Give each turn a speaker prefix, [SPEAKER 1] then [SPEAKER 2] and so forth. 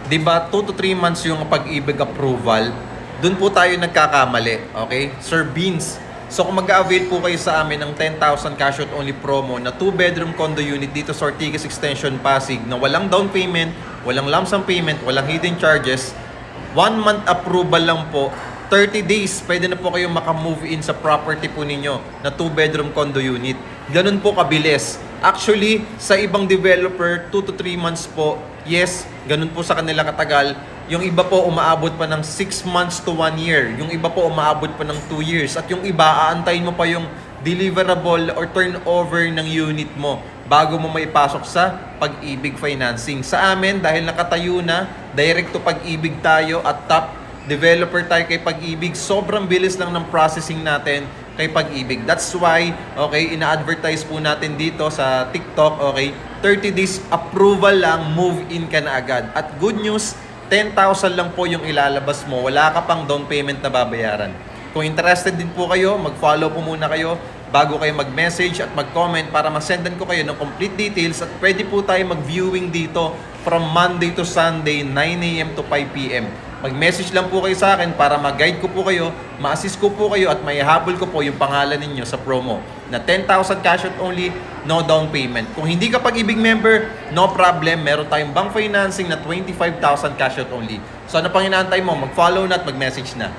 [SPEAKER 1] 'Di ba 2 to 3 months yung pag-ibig approval? Doon po tayo nagkakamali, okay? Sir Beans. So kung mag-avail po kayo sa amin ng 10,000 cash out only promo na 2-bedroom condo unit dito sa Ortigas Extension Pasig na walang down payment, walang lump sum payment, walang hidden charges, 1 month approval lang po, 30 days, pwede na po kayong makamove in sa property po ninyo na 2-bedroom condo unit. Ganun po kabilis. Actually, sa ibang developer, 2 to 3 months po, yes, ganun po sa kanila katagal. Yung iba po umaabot pa ng 6 months to 1 year. Yung iba po umaabot pa ng 2 years. At yung iba, aantayin mo pa yung deliverable or turnover ng unit mo bago mo maipasok sa Pag-ibig Financing. Sa amin, dahil nakatayo na, direct to Pag-ibig tayo at top developer tayo kay Pag-ibig, sobrang bilis lang ng processing natin kay Pag-ibig. That's why, okay, ina-advertise po natin dito sa TikTok, okay, 30 days approval lang, move in ka na agad. At good news, 10,000 lang po yung ilalabas mo. Wala ka pang down payment na babayaran. Kung interested din po kayo, mag-follow po muna kayo bago kayo mag-message at mag-comment para masendan ko kayo ng complete details at pwede po tayo mag-viewing dito from Monday to Sunday, 9 a.m. to 5 p.m. Mag-message lang po kayo sa akin para mag-guide ko po kayo, ma-assist ko po kayo at maihabol ko po yung pangalan ninyo sa promo na 10,000 cash out only, no down payment. Kung hindi ka Pag-ibig member, no problem. Meron tayong bank financing na 25,000 cash out only. So ano pang inaantay mo? Mag-follow na at mag-message na.